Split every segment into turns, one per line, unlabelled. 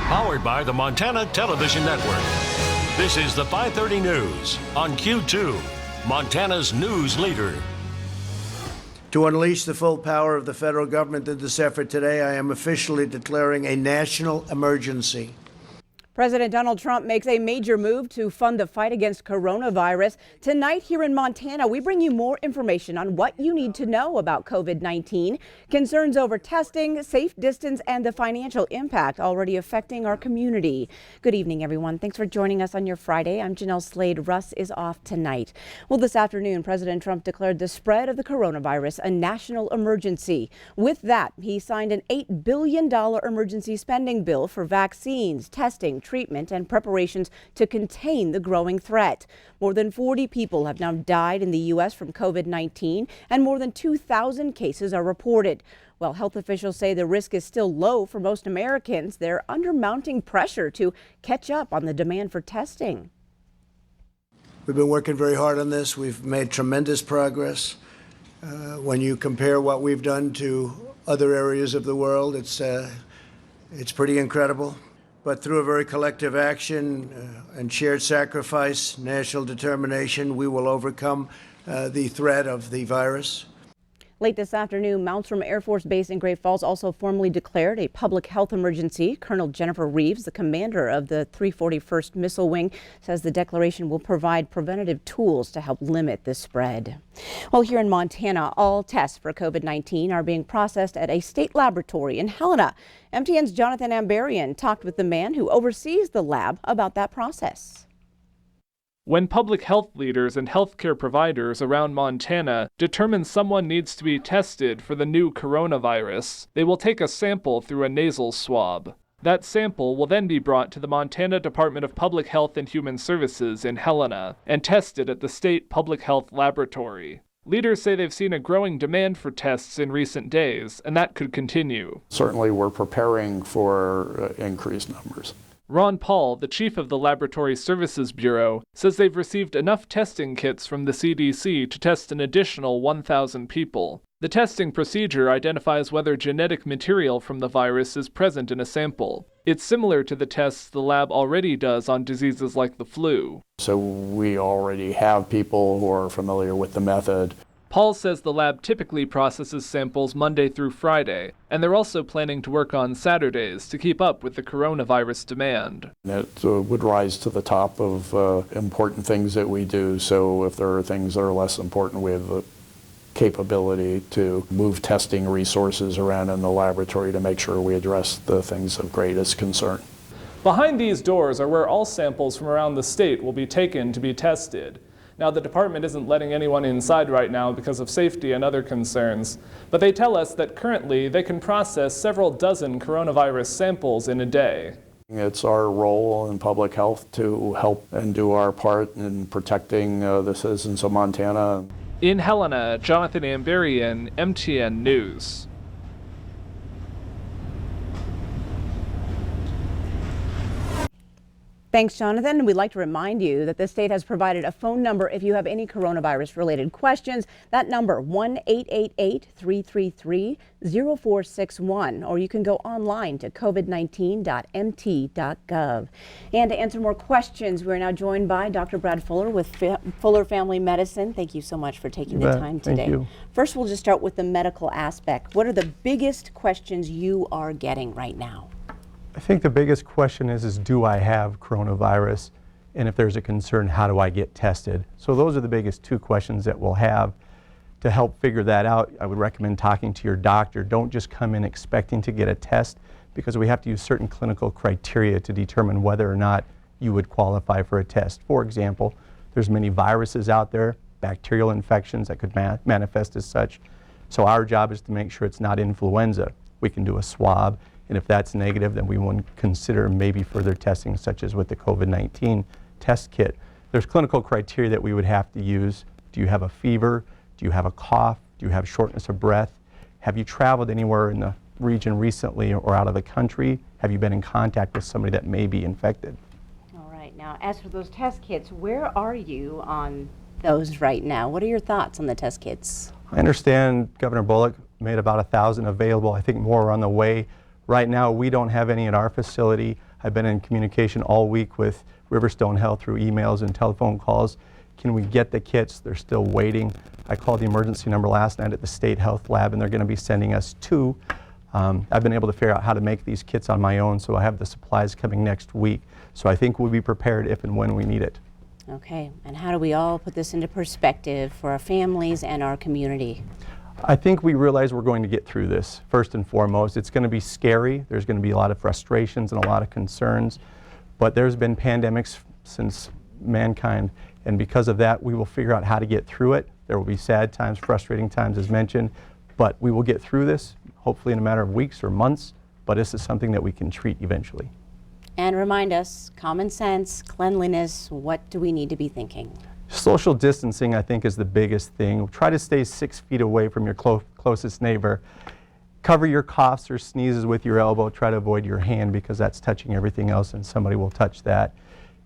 Powered by the Montana Television Network. This is the 530 News on Q2, Montana's news leader.
To unleash the full power of the federal government in this effort today, I am officially declaring a national emergency.
President Donald Trump makes a major move to fund the fight against coronavirus. Tonight here in Montana, we bring you more information on what you need to know about COVID-19, concerns over testing, safe distance, and the financial impact already affecting our community. Good evening, everyone. Thanks for joining us on your Friday. I'm Jeanelle Slade. Russ is off tonight. Well, this afternoon, President Trump declared the spread of the coronavirus a national emergency. With that, he signed an $8 billion emergency spending bill for vaccines, testing, treatment, and preparations to contain the growing threat. More than 40 people have now died in the U.S. from COVID-19, and more than 2,000 cases are reported. While health officials say the risk is still low for most Americans, they're under mounting pressure to catch up on the demand for testing.
We've been working very hard on this. We've made tremendous progress. When you compare what we've done to other areas of the world, it's pretty incredible. But through a very collective action and shared sacrifice, national determination, we will overcome the threat of the virus.
Late this afternoon, Malmstrom Air Force Base in Great Falls also formally declared a public health emergency. Colonel Jennifer Reeves, the commander of the 341st Missile Wing, says the declaration will provide preventative tools to help limit the spread. Well, here in Montana, all tests for COVID-19 are being processed at a state laboratory in Helena. MTN's Jonathan Ambarian talked with the man who oversees the lab about that process.
When public health leaders and healthcare providers around Montana determine someone needs to be tested for the new coronavirus, they will take a sample through a nasal swab. That sample will then be brought to the Montana Department of Public Health and Human Services in Helena and tested at the state public health laboratory. Leaders say they've seen a growing demand for tests in recent days, and that could continue.
Certainly we're preparing for increased numbers.
Ron Paul, the chief of the Laboratory Services Bureau, says they've received enough testing kits from the CDC to test an additional 1,000 people. The testing procedure identifies whether genetic material from the virus is present in a sample. It's similar to the tests the lab already does on diseases like the flu.
So we already have people who are familiar with the method.
Paul says the lab typically processes samples Monday through Friday, and they're also planning to work on Saturdays to keep up with the coronavirus demand.
It would rise to the top of important things that we do, so if there are things that are less important, we have the capability to move testing resources around in the laboratory to make sure we address the things of greatest concern.
Behind these doors are where all samples from around the state will be taken to be tested. Now, the department isn't letting anyone inside right now because of safety and other concerns, but they tell us that currently they can process several dozen coronavirus samples in a day.
It's our role in public health to help and do our part in protecting the citizens of Montana.
In Helena, Jonathan Ambarian, MTN News.
Thanks, Jonathan. We'd like to remind you that the state has provided a phone number if you have any coronavirus-related questions. That number, 1-888-333-0461, or you can go online to covid19.mt.gov. And to answer more questions, we're now joined by Dr. Brad Fuller with Fuller Family Medicine. Thank you so much for taking the time today.
Thank you.
First, we'll just start with the medical aspect. What are the biggest questions you are getting right now?
I think the biggest question is do I have coronavirus? And if there's a concern, how do I get tested? So those are the biggest two questions that we'll have. To help figure that out, I would recommend talking to your doctor. Don't just come in expecting to get a test, because we have to use certain clinical criteria to determine whether or not you would qualify for a test. For example, there's many viruses out there, bacterial infections that could manifest as such. So our job is to make sure it's not influenza. We can do a swab. And if that's negative, then we want to consider maybe further testing, such as with the COVID-19 test kit. There's clinical criteria that we would have to use. Do you have a fever? Do you have a cough? Do you have shortness of breath? Have you traveled anywhere in the region recently or out of the country? Have you been in contact with somebody that may be infected?
All right. Now, as for those test kits, where are you on those right now? What are your thoughts on the test kits?
I understand Governor Bullock made about 1,000 available. I think more are on the way. Right now, we don't have any at our facility. I've been in communication all week with Riverstone Health through emails and telephone calls. Can we get the kits? They're still waiting. I called the emergency number last night at the state health lab, and they're going to be sending us 2. I've been able to figure out how to make these kits on my own, so I have the supplies coming next week. So I think we'll be prepared if and when we need it.
Okay, and how do we all put this into perspective for our families and our community?
I think we realize we're going to get through this, first and foremost. It's going to be scary. There's going to be a lot of frustrations and a lot of concerns, but there's been pandemics since mankind, and because of that, we will figure out how to get through it. There will be sad times, frustrating times, as mentioned, but we will get through this, hopefully in a matter of weeks or months, but this is something that we can treat eventually.
And remind us, common sense, cleanliness, what do we need to be thinking?
Social distancing, I think, is the biggest thing. Try to stay 6 feet away from your closest neighbor. Cover your coughs or sneezes with your elbow. Try to avoid your hand because that's touching everything else and somebody will touch that.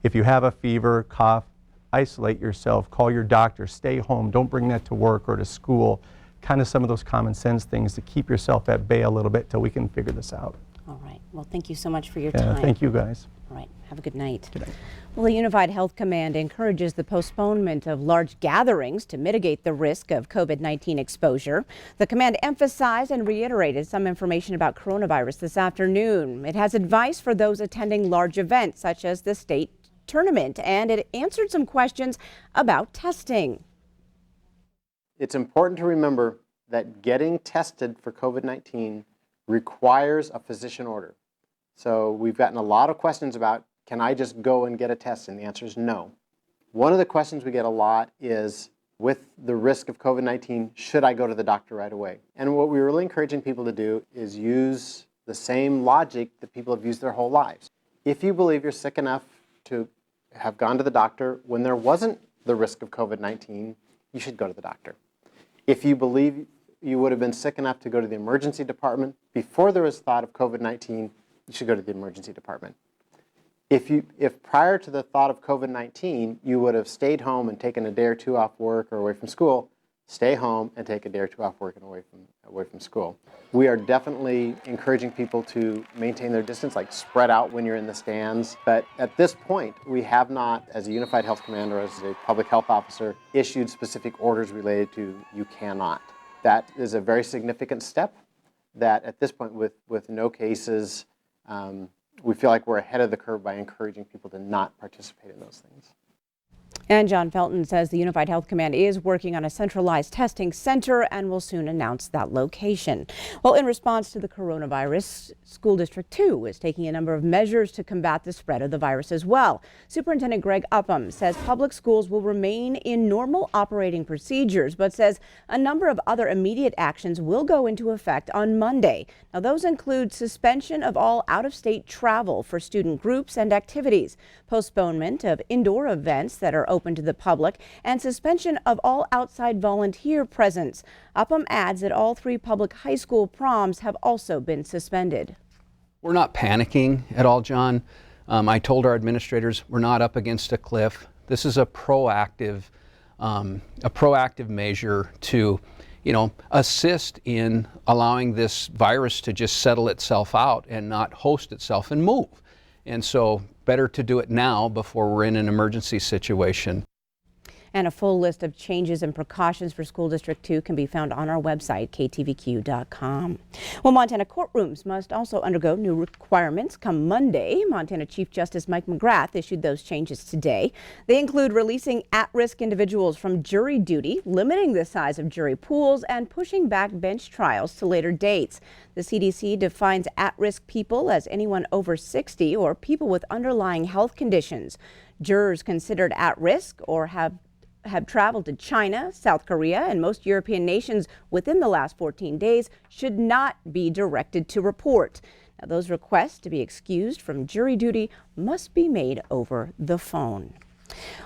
If you have a fever, cough, isolate yourself, call your doctor, stay home, don't bring that to work or to school. Kind of some of those common sense things to keep yourself at bay a little bit till we can figure this out.
All right. Well, thank you so much for your time.
Thank you, guys.
All right. Have a good night.
Good night.
Well, the Unified Health Command encourages the postponement of large gatherings to mitigate the risk of COVID-19 exposure. The command emphasized and reiterated some information about coronavirus this afternoon. It has advice for those attending large events such as the state tournament, and it answered some questions about testing.
It's important to remember that getting tested for COVID-19 requires a physician order. So we've gotten a lot of questions about, can I just go and get a test? And the answer is no. One of the questions we get a lot is, with the risk of COVID-19, should I go to the doctor right away? And what we're really encouraging people to do is use the same logic that people have used their whole lives. If you believe you're sick enough to have gone to the doctor when there wasn't the risk of COVID-19, you should go to the doctor. If you believe you would have been sick enough to go to the emergency department before there was thought of COVID-19, you should go to the emergency department. If prior to the thought of COVID-19, you would have stayed home and taken a day or 2 off work or away from school, stay home and take a day or 2 off work and away from school. We are definitely encouraging people to maintain their distance, like spread out when you're in the stands. But at this point, we have not, as a Unified Health Command or as a public health officer, issued specific orders related to you cannot. That is a very significant step that at this point, with no cases, we feel like we're ahead of the curve by encouraging people to not participate in those things.
And John Felton says the Unified Health Command is working on a centralized testing center and will soon announce that location. Well, in response to the coronavirus, School District 2 is taking a number of measures to combat the spread of the virus as well. Superintendent Greg Upham says public schools will remain in normal operating procedures, but says a number of other immediate actions will go into effect on Monday. Now, those include suspension of all out-of-state travel for student groups and activities, postponement of indoor events that are open to the public, and suspension of all outside volunteer presence. Upham adds that all 3 public high school proms have also been suspended.
We're not panicking at all, John. I told our administrators we're not up against a cliff. This is a proactive measure to, assist in allowing this virus to just settle itself out and not host itself and move. And so better to do it now before we're in an emergency situation.
And a full list of changes and precautions for School District 2 can be found on our website, ktvq.com. Well, Montana courtrooms must also undergo new requirements come Monday. Montana Chief Justice Mike McGrath issued those changes today. They include releasing at-risk individuals from jury duty, limiting the size of jury pools, and pushing back bench trials to later dates. The CDC defines at-risk people as anyone over 60 or people with underlying health conditions. Jurors considered at risk or have traveled to China, South Korea, and most European nations within the last 14 days should not be directed to report. Now, those requests to be excused from jury duty must be made over the phone.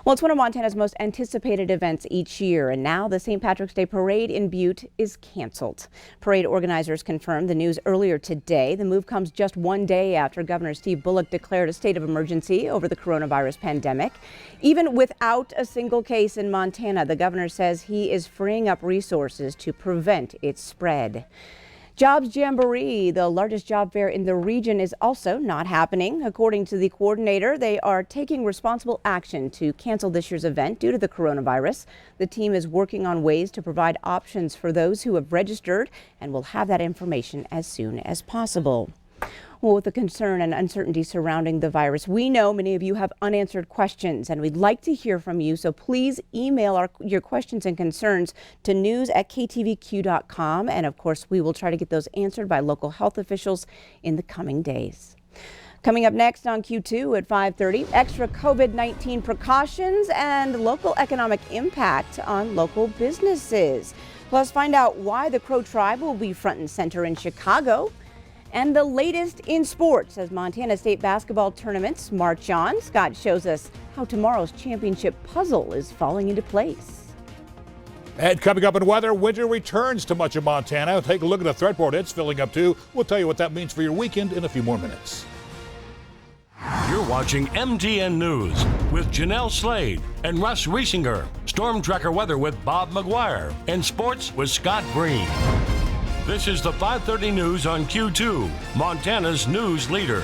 Well, it's one of Montana's most anticipated events each year, and now the St. Patrick's Day Parade in Butte is canceled. Parade organizers confirmed the news earlier today. The move comes just one day after Governor Steve Bullock declared a state of emergency over the coronavirus pandemic. Even without a single case in Montana, the governor says he is freeing up resources to prevent its spread. Jobs Jamboree, the largest job fair in the region, is also not happening. According to the coordinator, they are taking responsible action to cancel this year's event due to the coronavirus. The team is working on ways to provide options for those who have registered and will have that information as soon as possible. Well, with the concern and uncertainty surrounding the virus, we know many of you have unanswered questions, and we'd like to hear from you. So please email your questions and concerns to news@ktvq.com. And of course, we will try to get those answered by local health officials in the coming days. Coming up next on Q2 at 5:30, extra COVID-19 precautions and local economic impact on local businesses. Plus, find out why the Crow Tribe will be front and center in Chicago. And the latest in sports as Montana State basketball tournaments march on. Scott shows us how tomorrow's championship puzzle is falling into place.
And coming up in weather, winter returns to much of Montana. Take a look at the threat board. It's filling up too. We'll tell you what that means for your weekend in a few more minutes.
You're watching MTN News with Jeanelle Slade and Russ Riesinger. Storm Tracker weather with Bob McGuire. And sports with Scott Breen. This is the 5:30 news on Q2, Montana's news leader.